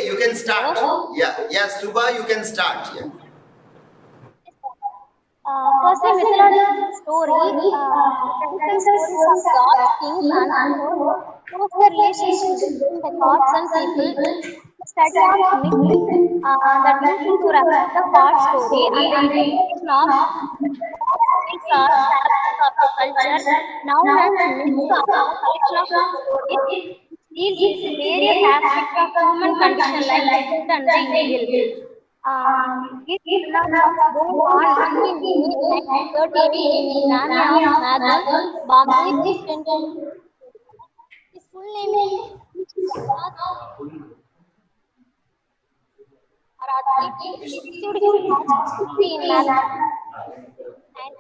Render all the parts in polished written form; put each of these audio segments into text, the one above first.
Okay, you can start. Yeah, Subha, you can start. Yeah. Firstly, mythological story. The traditional stories of gods, kings, and heroes shows the relationship between the gods and people. The study of myth that used to refer the god story and the interpretation of myths or characters of the culture, known as myths, are the collection of stories which deals with the various aspects of human condition like the good and the evil. This phenomenon was born on 19 May 1938 in Ramy of Magan, Bombay, West Indies. His full name is Marathi. He received his bachelor's degree in mathematics and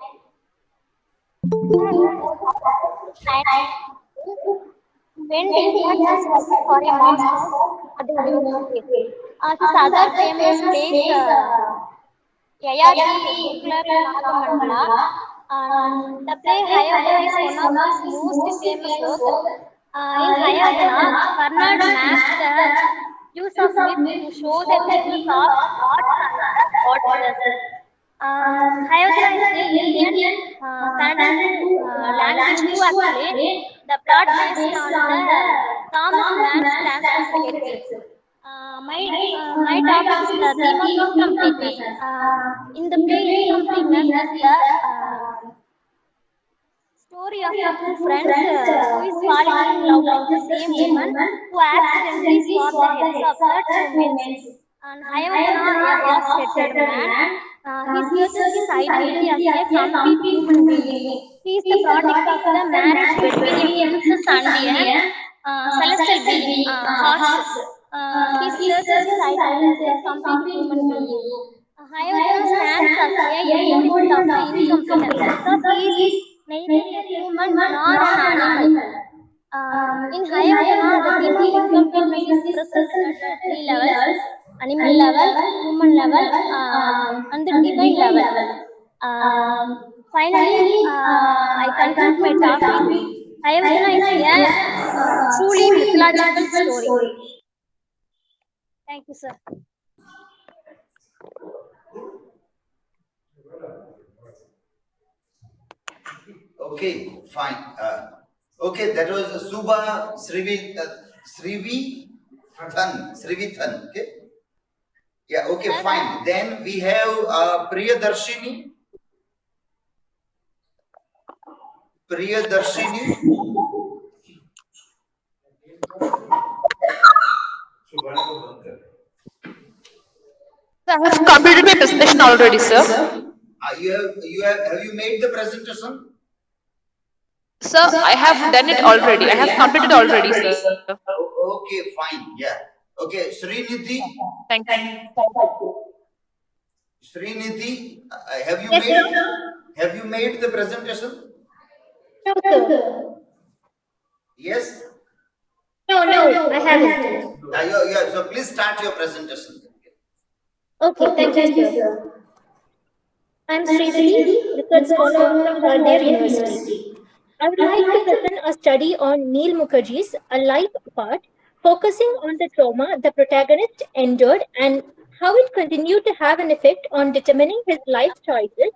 went England to study for a master's at the university. His other famous plays, Yayati Gokula Nagamandala, and the play Hayodhana is one of his most famous works. In Hayodhana, Bernard maps the use of myth to show the weakness of gods and the goddesses. Hayodhana is the Indian Sandan language too actually. The plot based on the Thomas Mann's translation itself. My topic is the theme of incompleteness. In the play, incompleteness is the story of the two friends who is falling in love with the same woman who accidentally swap the heads of the two men. And Hayavadana, a horse-headed man, he searches his identity as a complete human being. He is the product of the marriage between a princess and a celestial being, horse. He searches his identity as a complete human being. Hayavadana stands as a embodiment of the incompleteness because he is neither a human nor an animal. In Hayavadana, the theme of incompleteness is presented at three levels: animal level, human level, and the divine level. Finally, I conclude my topic. Hayavadana is a truly mythological story. Thank you, sir. Okay, fine. Okay, that was Subha Srivithan. Okay. Yeah. Okay, fine. Then we have Priyadarshini. I have completed my presentation already, sir. Have you made the presentation? Sir, I have done it already. I have completed already, sir. Okay, fine. Yeah. Okay, Srinidhi. Thank you. Srinidhi, have you made the presentation? No, sir. Yes. No, I haven't. Yeah. So please start your presentation. Okay, thank you, sir. I'm Sridhari, research scholar from Gardner University. I would like to present a study on Neil Mukherjee's A Life Apart, focusing on the trauma the protagonist endured and how it continued to have an effect on determining his life choices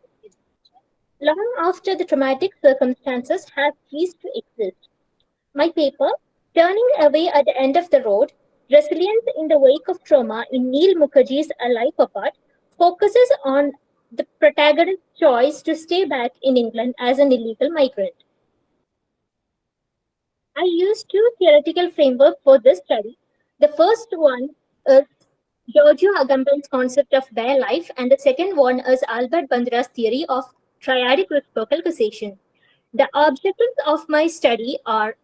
long after the traumatic circumstances have ceased to exist. My paper, Turning Away at the End of the Road, Resilience in the Wake of Trauma in Neil Mukherjee's A Life Apart, focuses on the protagonist's choice to stay back in England as an illegal migrant. I used two theoretical frameworks for this study. The first one is Giorgio Agamben's concept of bare life, and the second one is Albert Bandura's theory of triadic reciprocal causation. The objectives of my study are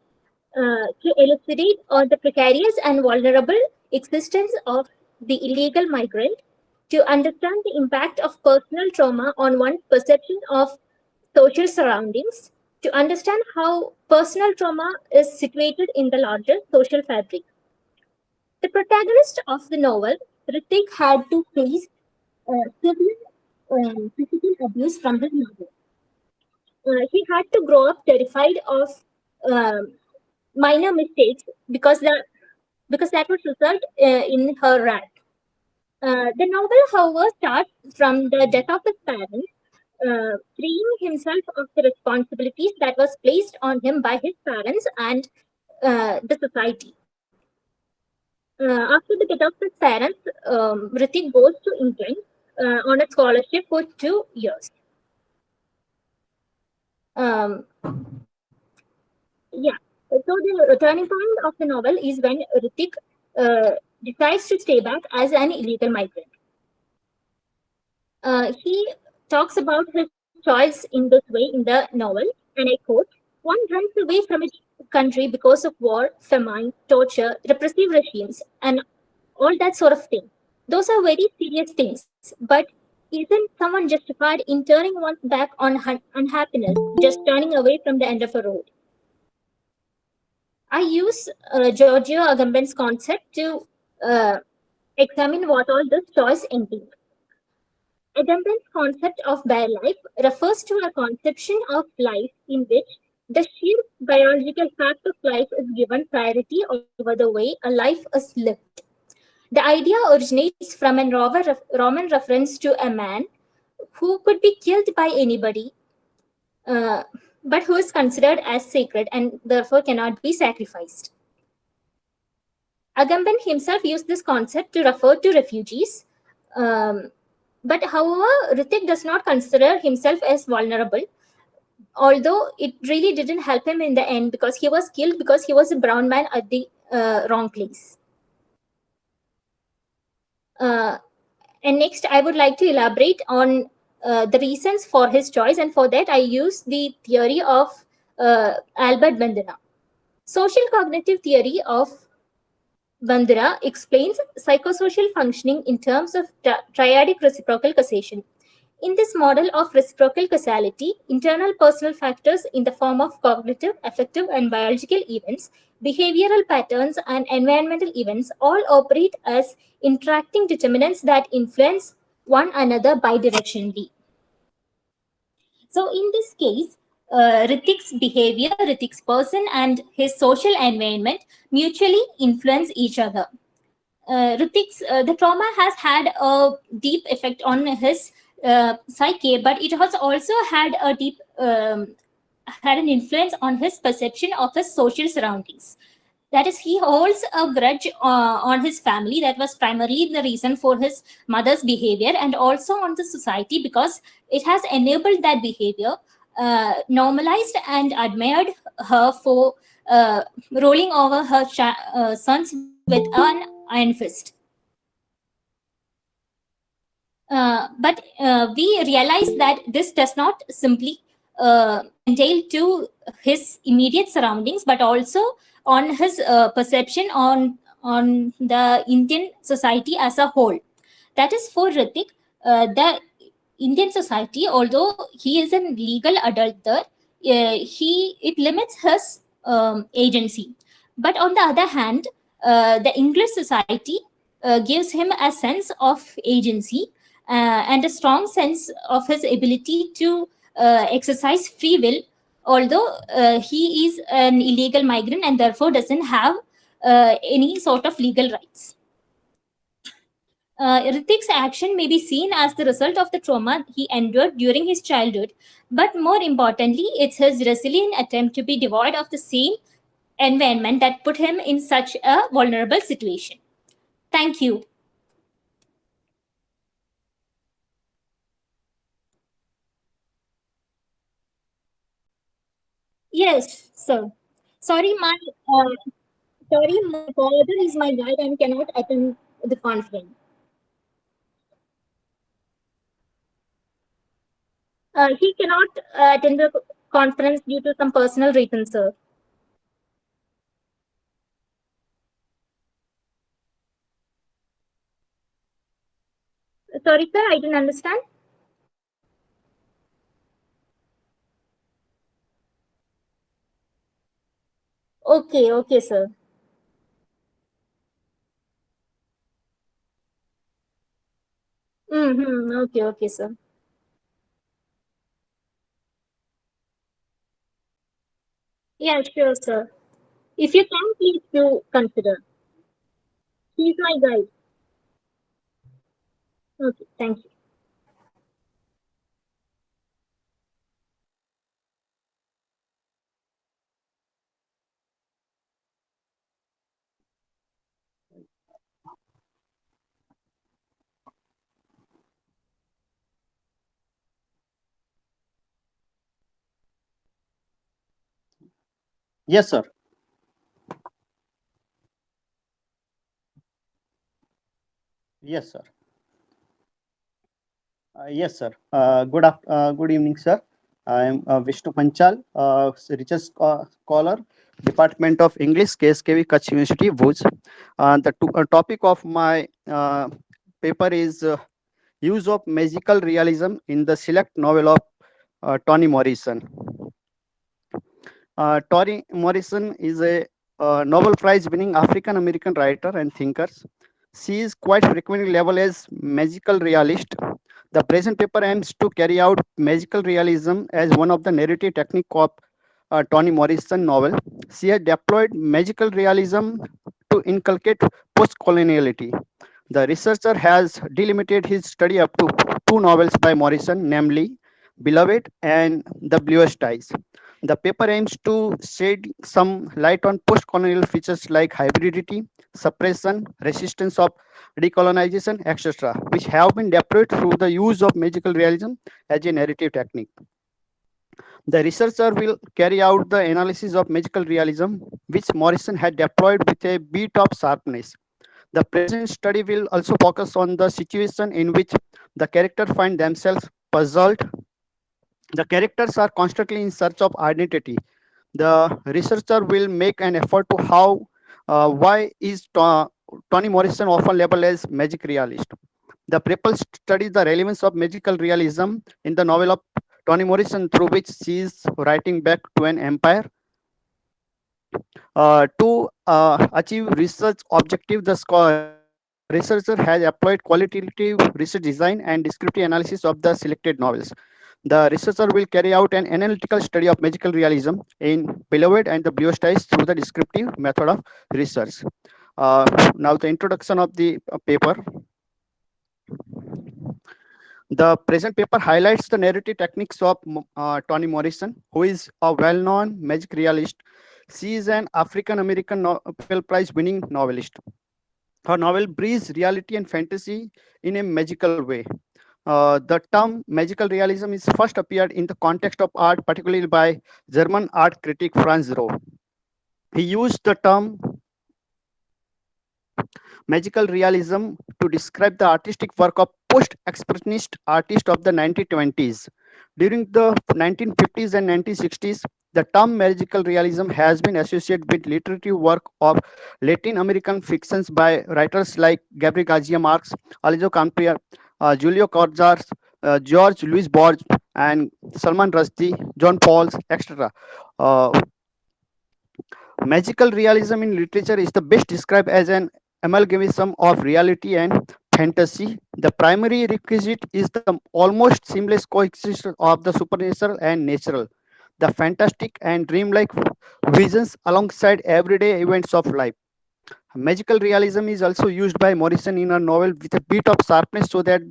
to elucidate on the precarious and vulnerable existence of the illegal migrant, to understand the impact of personal trauma on one's perception of social surroundings, to understand how personal trauma is situated in the larger social fabric. The protagonist of the novel, Ritik, had to face severe physical abuse from his mother. He had to grow up terrified of minor mistakes because the because that would result in her wrath. The novel, however, starts from the death of his parents, freeing himself of the responsibilities that was placed on him by his parents and the society. After the death of his parents, Ritik goes to England on a scholarship for 2 years. Um, yeah. So the turning point of the novel is when Ritik decides to stay back as an illegal migrant. He talks about his choice in this way in the novel, and I quote: "One runs away from its country because of war, famine, torture, repressive regimes, and all that sort of thing. Those are very serious things, but isn't someone justified in turning one's back on unhappiness, just turning away from the end of a road?" I use Giorgio Agamben's concept to uh, examine what all this choice entails. Agamben's concept of bare life refers to a conception of life in which the sheer biological fact of life is given priority over the way a life is lived. The idea originates from a Roman reference to a man who could be killed by anybody, uh, but who is considered as sacred and therefore cannot be sacrificed. Agamben himself used this concept to refer to refugees. Um, but however, Ritik does not consider himself as vulnerable, although it really didn't help him in the end because he was killed because he was a brown man at the wrong place. Uh, and next, I would like to elaborate on the reasons for his choice, and for that, I use the theory of Albert Bandura. Social cognitive theory of Bandura explains psychosocial functioning in terms of triadic reciprocal causation. In this model of reciprocal causality, internal personal factors in the form of cognitive, affective, and biological events, behavioral patterns, and environmental events all operate as interacting determinants that influence one another bidirectionally. So, in this case, Ritik's behavior, Ritik's person, and his social environment mutually influence each other. The trauma has had a deep effect on his psyche, but it has also had a deep had an influence on his perception of his social surroundings. That is, he holds a grudge on his family. That was primarily the reason for his mother's behavior, and also on the society because it has enabled that behavior, normalized and admired her for rolling over her sons with an iron fist. But we realize that this does not simply entail to his immediate surroundings, but also on his perception on the Indian society as a whole. That is, for Ritik, the Indian society, although he is a legal adult there, it limits his agency. But on the other hand, the English society gives him a sense of agency and a strong sense of his ability to exercise free will, although he is an illegal migrant and therefore doesn't have any sort of legal rights. Ritik's action may be seen as the result of the trauma he endured during his childhood, but more importantly, it's his resilient attempt to be devoid of the same environment that put him in such a vulnerable situation. Thank you. Yes, sir. Sorry, my father is my guide and cannot attend the conference. He cannot attend the conference due to some personal reasons, sir. Sorry, sir, I didn't understand. Okay, okay, sir. Mm-hmm. Okay, okay, sir. Yeah, sure, sir. If you can, please do consider. He is my guide. Okay, thank you. Yes, sir. Yes, sir. Yes, sir. Good evening, sir. I am Vishnu Panchal, research scholar, Department of English, KSKV, Kutch University, Bhuj. The topic of my paper is use of magical realism in the select novel of Toni Morrison. Toni Morrison is a Nobel Prize winning African American writer and thinker. She is quite frequently labeled as magical realist. The present paper aims to carry out magical realism as one of the narrative technique of Toni Morrison novel. She has deployed magical realism to inculcate post-coloniality. The researcher has delimited his study up to two novels by Morrison, namely Beloved and The Bluest Eyes. The paper aims to shed some light on post-colonial features like hybridity, suppression, resistance of decolonization, etc., which have been deployed through the use of magical realism as a narrative technique. The researcher will carry out the analysis of magical realism, which Morrison had deployed with a bit of sharpness. The present study will also focus on the situation in which the characters find themselves puzzled. The characters are constantly in search of identity. The researcher will make an effort to how why is Toni Morrison often labeled as magic realist. The paper studies the relevance of magical realism in the novel of Toni Morrison, through which she is writing back to an empire. To achieve research objective, the researcher has applied qualitative research design and descriptive analysis of the selected novels. The researcher will carry out an analytical study of magical realism in Beloved and the Blue Skies through the descriptive method of research. Uh, Now, the introduction of the paper. The present paper highlights the narrative techniques of Toni Morrison, who is a well known magic realist. She is an African American Nobel Prize winning novelist. Her novel breathes reality and fantasy in a magical way. The term magical realism is first appeared in the context of art, particularly by German art critic Franz Roh. He used the term magical realism to describe the artistic work of post-expressionist artists of the 1920s. During the 1950s and 1960s, the term magical realism has been associated with literary work of Latin American fictions by writers like Gabriel Garcia Marquez, Alonso Campia, Julio Cortázar, George Luis Borges, and Salman Rushdie, John Pauls, etc. Uh, Magical realism in literature is the best described as an amalgamation of reality and fantasy. The primary requisite is the almost seamless coexistence of the supernatural and natural, the fantastic and dreamlike visions alongside everyday events of life. Magical realism is also used by Morrison in her novel with a bit of sharpness so that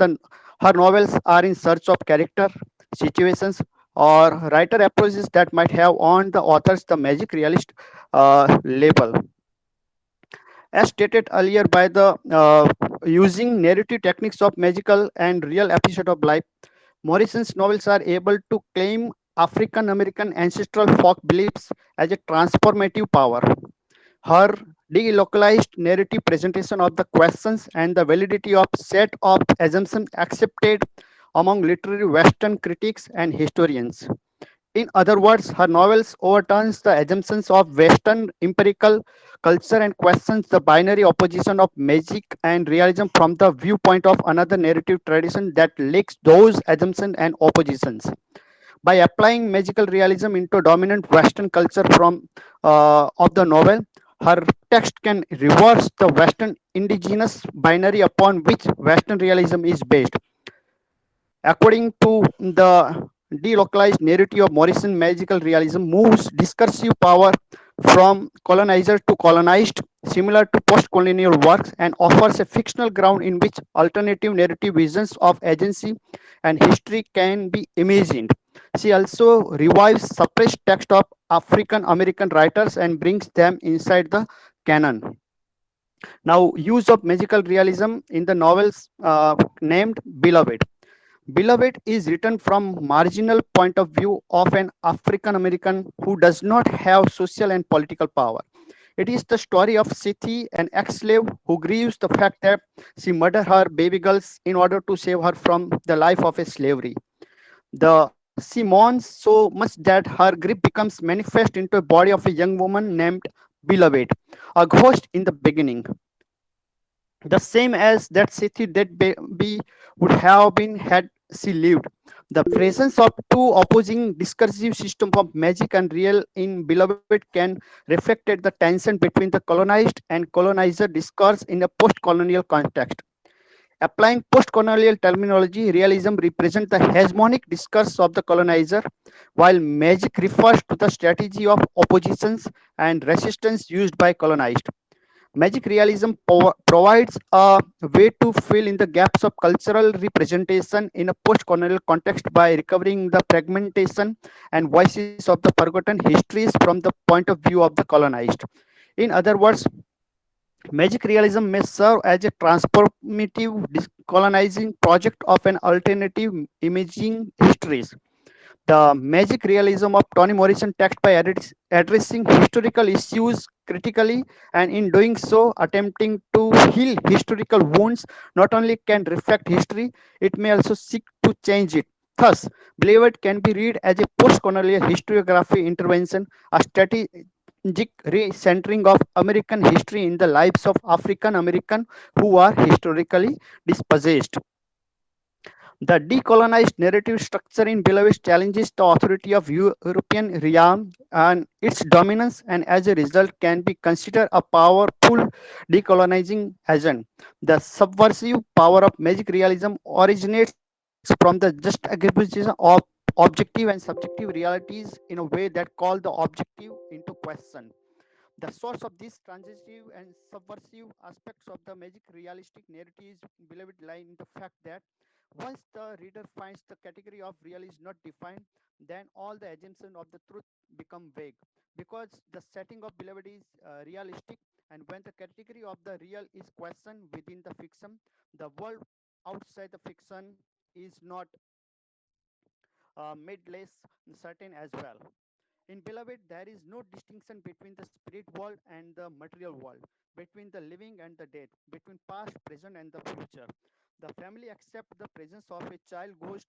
her novels are in search of character, situations, or writer approaches that might have earned the authors the magic realist label. As stated earlier, by the using narrative techniques of magical and real episode of life, Morrison's novels are able to claim African American ancestral folk beliefs as a transformative power. Her delocalized narrative presentation of the questions and the validity of set of assumptions accepted among literary Western critics and historians. In other words, her novels overturns the assumptions of Western empirical culture and questions the binary opposition of magic and realism from the viewpoint of another narrative tradition that links those assumptions and oppositions. By applying magical realism into dominant Western culture from of the novel, her text can reverse the Western indigenous binary upon which Western realism is based. According to the delocalized narrative of Morrison, magical realism moves discursive power from colonizer to colonized, similar to post-colonial works, and offers a fictional ground in which alternative narrative visions of agency and history can be imagined. She also revives suppressed text of African American writers and brings them inside the canon. Now, use of magical realism in the novels named Beloved. Beloved is written from marginal point of view of an African American who does not have social and political power. It is the story of Siti, an ex-slave who grieves the fact that she murdered her baby girls in order to save her from the life of a slavery. She mourns so much that her grief becomes manifest into a body of a young woman named Beloved, a ghost in the beginning, the same as that city that baby would have been had she lived. The presence of two opposing discursive systems of magic and real in Beloved can reflect the tension between the colonized and colonizer discourse in a post-colonial context. Applying post-colonial terminology, realism represents the hegemonic discourse of the colonizer, while magic refers to the strategy of oppositions and resistance used by colonized. Magic realism provides a way to fill in the gaps of cultural representation in a post colonial context by recovering the fragmentation and voices of the forgotten histories from the point of view of the colonized. In other words, magic realism may serve as a transformative colonizing project of an alternative imaging histories. The magic realism of Toni Morrison text by addressing historical issues critically and in doing so attempting to heal historical wounds not only can reflect history, it may also seek to change it. Thus, Beloved can be read as a post-colonial historiography intervention, a strategic recentering of American history in the lives of African American who are historically dispossessed. The decolonized narrative structure in Belarus challenges the authority of European realm and its dominance, and as a result, can be considered a powerful decolonizing agent. The subversive power of magic realism originates from the juxtaposition of objective and subjective realities in a way that call the objective into question. The source of these transitive and subversive aspects of the magic realistic narratives beloved lie in the fact that once the reader finds the category of real is not defined, then all the assumptions of the truth become vague. Because the setting of beloved is realistic, and when the category of the real is questioned within the fiction, the world outside the fiction is not made less certain as well. In Beloved, there is no distinction between the spirit world and the material world, between the living and the dead, between past, present, and the future. The family accepts the presence of a child ghost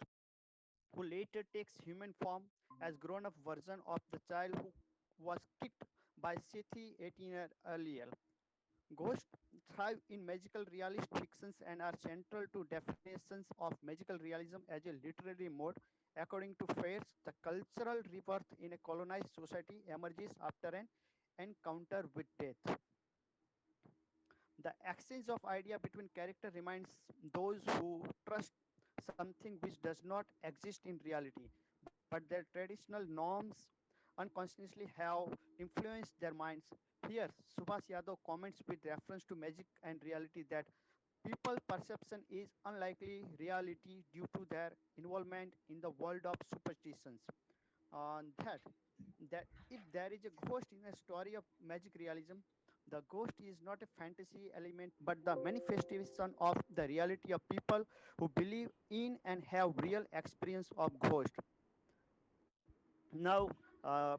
who later takes human form as grown-up version of the child who was kicked by Sethi 18 years earlier. Ghosts thrive in magical realist fictions and are central to definitions of magical realism as a literary mode. According to Fairs, the cultural rebirth in a colonized society emerges after an encounter with death. The exchange of idea between character reminds those who trust something which does not exist in reality, but their traditional norms unconsciously have influenced their minds. Here, Subhas Yadav comments with reference to magic and reality that people perception is unlikely reality due to their involvement in the world of superstitions. That if there is a ghost in a story of magic realism, the ghost is not a fantasy element but the manifestation of the reality of people who believe in and have real experience of ghost. Now, uh,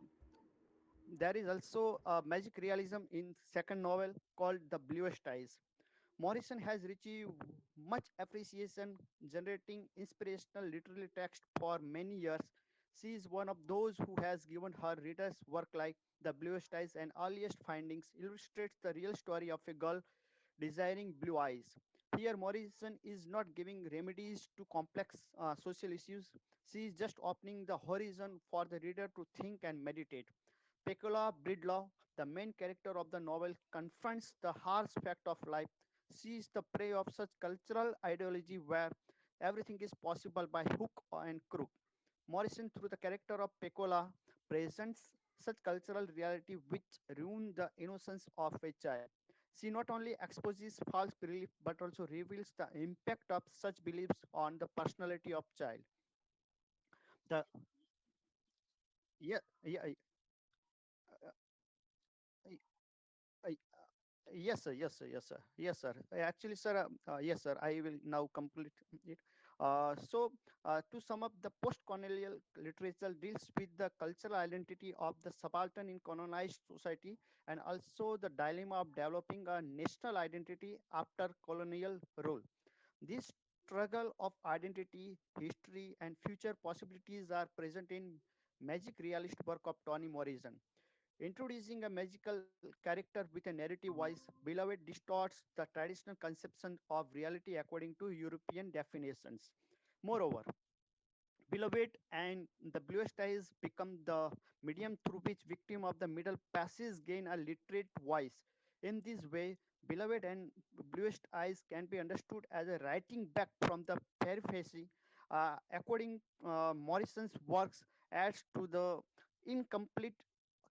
there is also magic realism in second novel called The Bluest Eyes. Morrison has received much appreciation, generating inspirational literary text for many years. She is one of those who has given her readers work like The Bluest Eyes and earliest findings illustrates the real story of a girl desiring blue eyes. Here, Morrison is not giving remedies to complex social issues. She is just opening the horizon for the reader to think and meditate. Pecula Bridlaw, the main character of the novel, confronts the harsh fact of life. She is the prey of such cultural ideology where everything is possible by hook and crook. Morrison, through the character of Pecola, presents such cultural reality which ruin the innocence of a child. She not only exposes false belief but also reveals the impact of such beliefs on the personality of child. The yeah yeah uh, uh, Yes, sir. Yes, sir. Yes, sir. Yes, sir. Actually, sir. Yes, sir. I will now complete it. To sum up, the post-colonial literature deals with the cultural identity of the subaltern in colonized society, and also the dilemma of developing a national identity after colonial rule. This struggle of identity, history, and future possibilities are present in magic realist work of Toni Morrison. Introducing a magical character with a narrative voice, Beloved distorts the traditional conception of reality according to European definitions. Moreover, Beloved and the bluest eyes become the medium through which victim of the middle passage gain a literate voice. In this way, Beloved and bluest eyes can be understood as a writing back from the periphery. According Morrison's works adds to the incomplete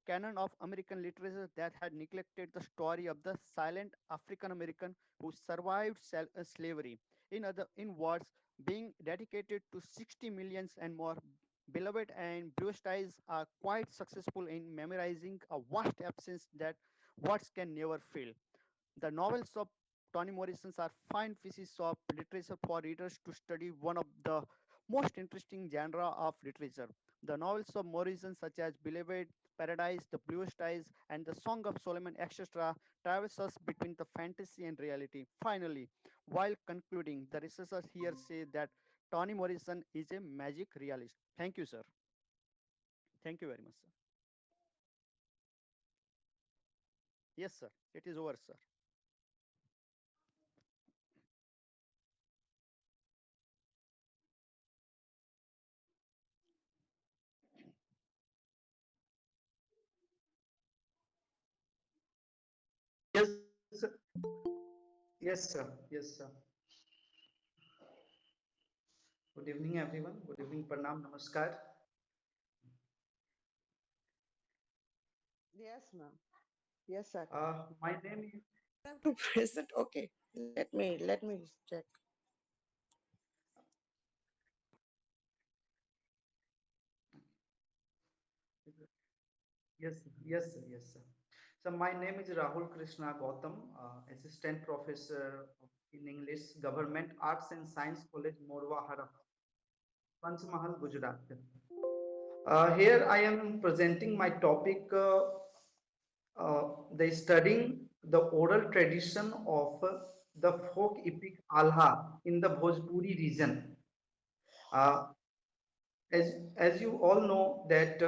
canon of American literature that had neglected the story of the silent African American who survived slavery. In words, being dedicated to 60 millions and more, Beloved and Blue Skies are quite successful in memorizing a vast absence that words can never fill. The novels of Toni Morrison are fine pieces of literature for readers to study one of the most interesting genre of literature. The novels of Morrison, such as Beloved, Paradise, The Blue Skies, and The Song of Solomon, etc., traverse us between the fantasy and reality. Finally, while concluding, the researchers here say that Toni Morrison is a magic realist. Thank you, sir. Thank you very much, sir. Yes, sir. It is over, sir. Yes, sir. Yes, sir. Yes, sir. Good evening, everyone. Good evening, Pranam, Namaskar. Yes, ma'am. Yes, sir. My name is Have to present. Okay. Let me check. yes, yes, sir. Yes, sir. So my name is Rahul Krishna Gautam, Assistant Professor in English, Government Arts and Science College, Morwa Haram, Panchmahal, Gujarat. Here I am presenting my topic, the studying the oral tradition of the folk epic Alha in the Bhojpuri region. Uh, as you all know that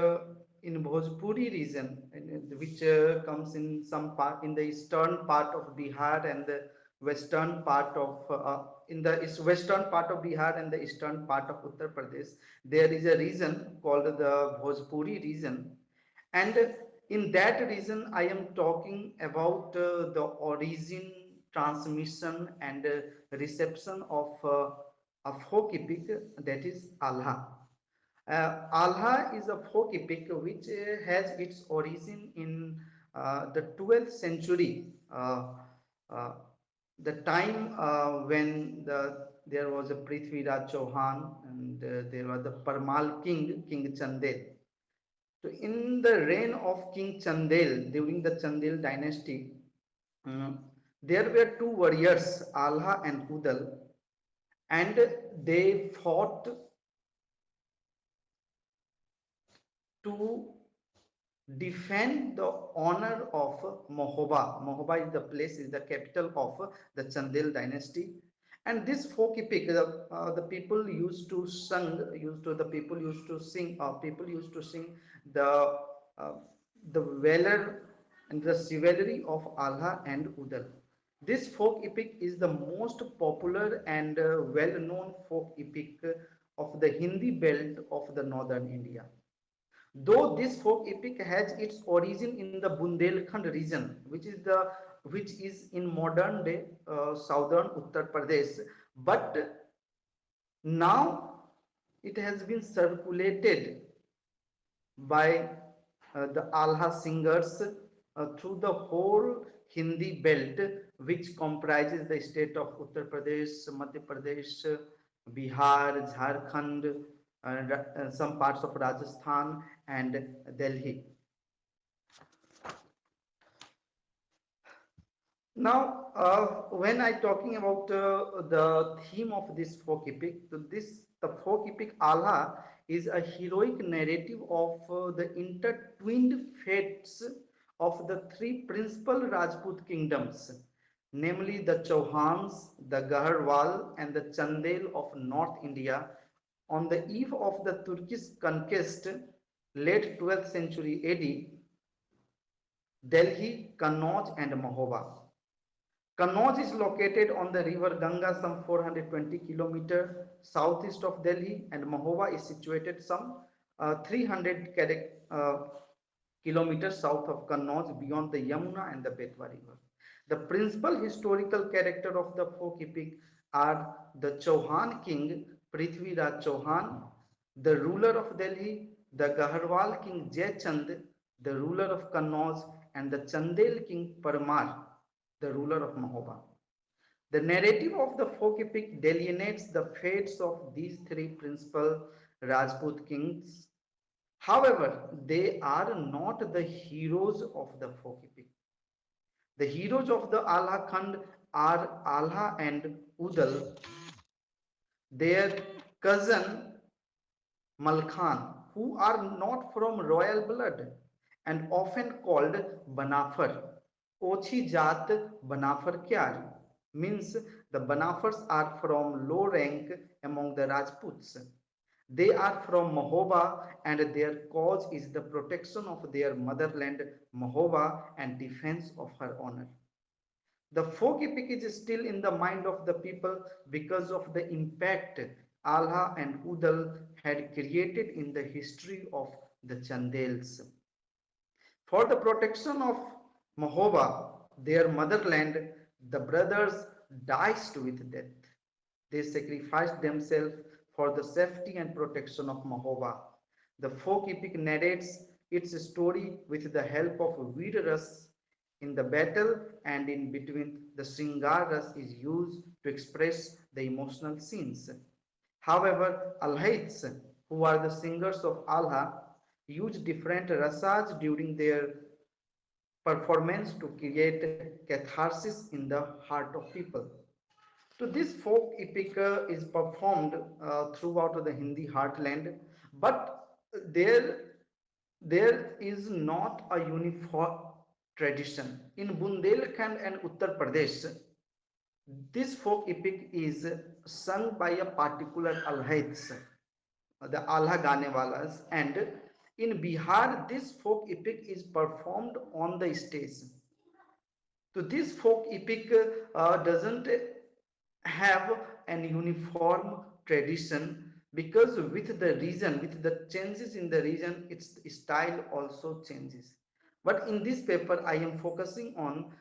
in Bhojpuri region, which comes in some part in the eastern part of Bihar and the western part of western part of Bihar and the eastern part of Uttar Pradesh, there is a region called the Bhojpuri region, and in that region I am talking about the origin, transmission, and reception of a folk epic, that is Alha. Alha is a folk epic which has its origin in the 12th century, the time when there was a Prithviraj Chauhan, and there was the Parmal king, King Chandel. So, in the reign of King Chandel, during the Chandel dynasty, uh, there were two warriors, Alha and Udal, and they fought to defend the honor of Mohoba. Mohoba is the place, is the capital of the Chandel dynasty. And this folk epic, the people used to sing the uh, the valor and the chivalry of Alha and Udal. This folk epic is the most popular and well-known folk epic of the Hindi belt of the northern India. Though this folk epic has its origin in the Bundelkhand region, which is in modern day southern Uttar Pradesh, but now it has been circulated by the Alha singers through the whole Hindi belt, which comprises the state of Uttar Pradesh, Madhya Pradesh, Bihar, Jharkhand, some parts of Rajasthan, and Delhi. Now, when I talking about the theme of this folk epic, the folk epic Alha is a heroic narrative of the intertwined fates of the three principal Rajput kingdoms, namely the Chauhans, the Gaharwal, and the Chandel of North India, on the eve of the Turkish conquest, late 12th century AD, Delhi, Kannauj, and Mahoba. Kannauj is located on the river Ganga some 420 km southeast of Delhi, and Mahoba is situated some 300 kilometers south of Kannauj beyond the Yamuna and the Betwa river. The principal historical character of the folk epic are the Chauhan king Prithviraj Chauhan, the ruler of Delhi, the Gaharwal king Jaichand, the ruler of Kannauj, and the Chandel king Parmar, the ruler of Mahoba. The narrative of the folk epic delineates the fates of these three principal Rajput kings. However, they are not the heroes of the folk epic. The heroes of the Alha Khand are Alha and Udal, their cousin Malkhan, who are not from royal blood and often called Banafar. Ochi Jat Banafar Kyar means the Banafars are from low rank among the Rajputs. They are from Mahoba and their cause is the protection of their motherland Mahoba and defense of her honor. The folk epic is still in the mind of the people because of the impact Alha and Udal had created in the history of the Chandels. For the protection of Mahoba, their motherland, the brothers diced with death. They sacrificed themselves for the safety and protection of Mahoba. The folk epic narrates its story with the help of Veer Ras in the battle, and in between the Sringar Ras is used to express the emotional scenes. However, Alhaites, who are the singers of Alha, use different rasas during their performance to create catharsis in the heart of people. So this folk epic is performed throughout the Hindi heartland, but there is not a uniform tradition. In Bundelkhand and Uttar Pradesh, this folk epic is sung by a particular Alhaites, the Alha Ganewalas, and in Bihar, this folk epic is performed on the stage. So this folk epic doesn't have an uniform tradition because with the region, with the changes in the region, its style also changes. But in this paper, I am focusing on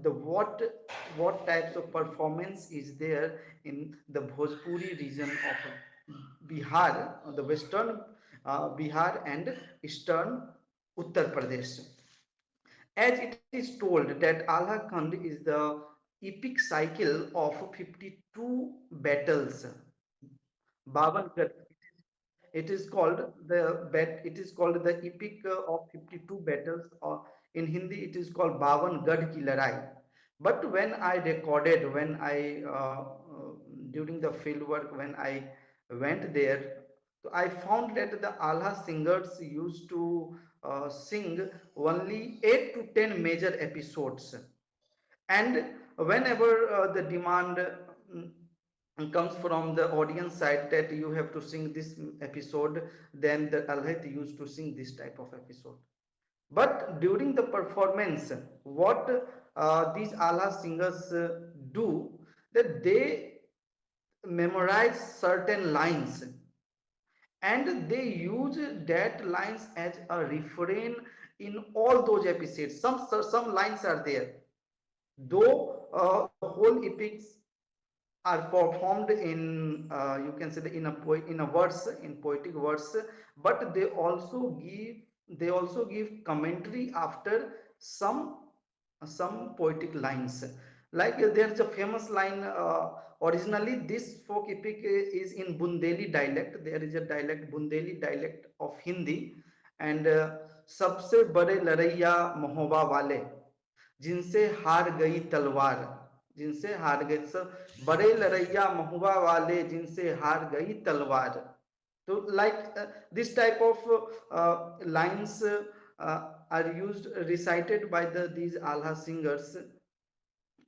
the what types of performance is there in the Bhojpuri region of Bihar, the western Bihar and eastern Uttar Pradesh. As it is told that Allah Khand is the epic cycle of 52 battles. Baban, it is called the epic of 52 battles, or in Hindi it is called Bavan Gad Ki Larai. But when I recorded, when I during the field work, when I went there, so I found that the Allah singers used to sing only 8 to 10 major episodes, and whenever the demand comes from the audience side that you have to sing this episode, then the Alhait used to sing this type of episode. But during the performance, what these Allah singers do, that they memorize certain lines and they use that lines as a refrain in all those episodes. Some lines are there, though the whole epics are performed in you can say in a verse, in poetic verse, but they also give they also give commentary after some poetic lines. Like there's a famous line, originally this folk epic is in Bundeli dialect. There is a dialect, Bundeli dialect of Hindi. And सबसे बड़े लड़ैया महोबा वाले जिनसे हार गई तलवार, जिनसे हार गए, सब बड़े लड़ैया महुआ वाले जिनसे हार गई तलवार. So like this type of lines are used, recited by these Alha singers.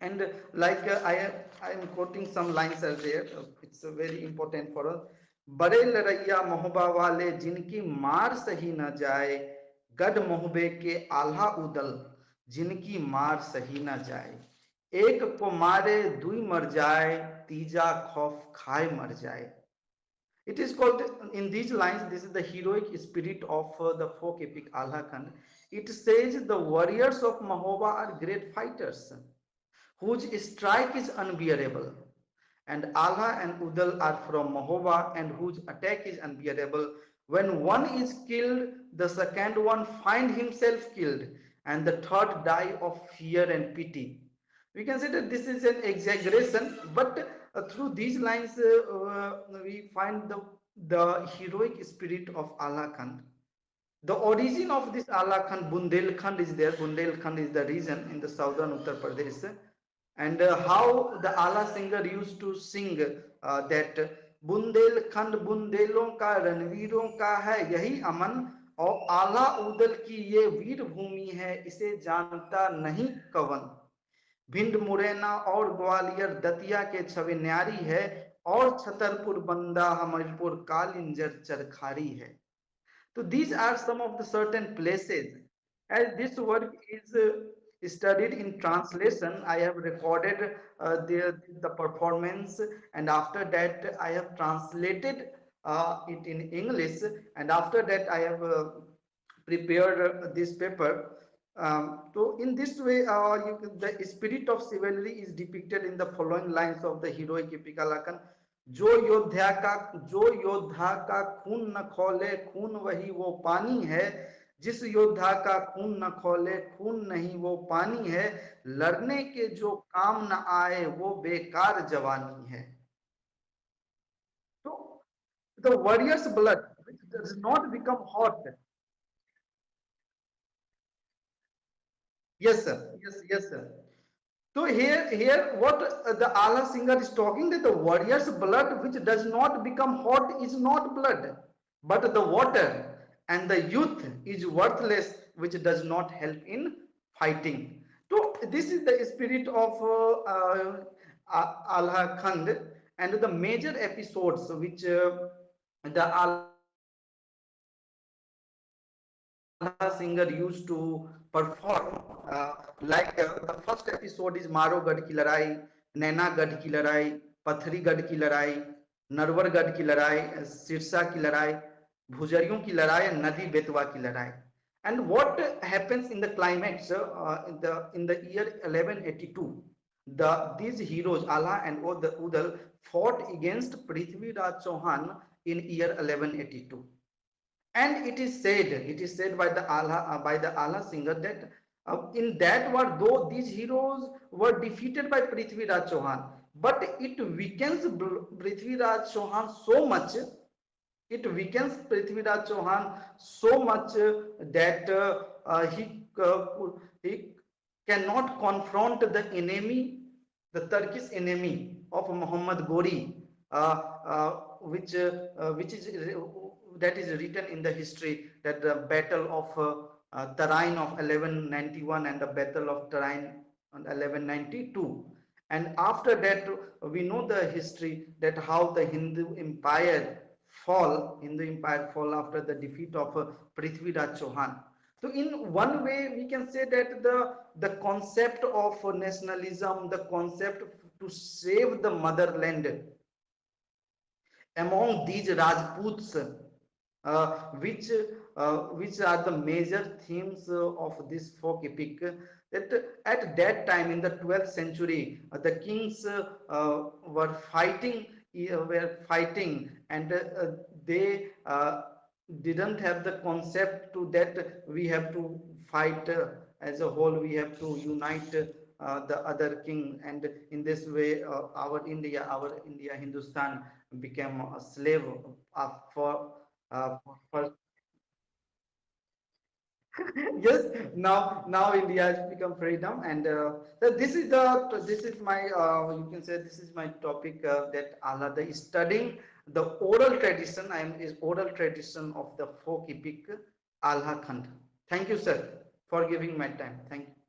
And like I am quoting some lines are there. It's very important for us. बड़े लड़ैया मोहबा वाले जिनकी मार सही न जाए, गढ़ मोहबे के आल्हा उदल जिनकी मार सही न जाए, एक को मारे दुई मर जाए, तीजा खौफ खाए मर जाए. It is called, in these lines, this is the heroic spirit of the folk epic Alha Khand. It says the warriors of Mahoba are great fighters whose strike is unbearable, and Alha and Udal are from Mahoba and whose attack is unbearable. When one is killed, the second one find himself killed, and the third die of fear and pity. We can say that this is an exaggeration, but through these lines we find the heroic spirit of Allah Khan. The origin of this Allah Khan, Bundelkhand is there. Bundelkhand is the region in the southern Uttar Pradesh. And how the Allah singer used to sing that Bundelkhand बुंदेलों का रणवीरों का है यही अमन, और आला उदल की ये वीर भूमि है इसे जानता नहीं कवन. भिंड मुरैना और ग्वालियर दतिया के छवि न्यारी है, और छतरपुर बंदा हमीरपुर कालिंजर चरखारी है. So these are some of the certain places. As this work is studied in translation, I have recorded the performance, and after that I have translated it in English, and after that I have prepared this paper. So in this way, the spirit of chivalry is depicted in the following lines of the heroic epic Alakan. जो योद्धा का खून न खोले खून वही वो पानी है, जिस योद्धा का खून न खोले खून नहीं वो पानी है, लड़ने के जो काम न आए वो बेकार जवानी है. So the warrior's blood which does not become hot. Yes sir, yes sir. So here what the Allah singer is talking, that the warrior's blood which does not become hot is not blood, but the water, and the youth is worthless which does not help in fighting. So this is the spirit of Allah Khand, and the major episodes which the Allah singer used to perform, like the first episode is Maro Gad ki Ladai, Naina Gad ki Ladai, Pathri Gad ki Ladai, Narwar Gad ki Ladai, Sirsa ki Ladai, Bhujariyon ki Ladai, and Nadi Betwa ki Ladai. And what happens in the climax in the year 1182? These heroes Allah and Udal fought against Prithvi Raj Chauhan in year 1182. And it is said by the Allah singer that in that war, though these heroes were defeated by Prithvi Raj Chauhan, but it weakens Prithvi Raj Chauhan so much, that he cannot confront the enemy, the Turkish enemy of Muhammad Gori, which is that is written in the history, that the battle of Tarain of 1191 and the battle of Tarain on 1192. And after that we know the history, that how the Hindu empire fall after the defeat of Prithvi Raj Chauhan. So in one way we can say that the concept of nationalism, the concept to save the motherland among these Rajputs, which are the major themes of this folk epic, that at that time in the 12th century the kings were fighting, and they didn't have the concept to that we have to fight as a whole, we have to unite the other king, and in this way our India Hindustan became a slave for for yes, now India has become freedom, and this is my you can say this is my topic, that Alada is studying the oral tradition. I am is oral tradition of the folk epic Alha Khand. Thank you, sir, for giving my time. Thank you.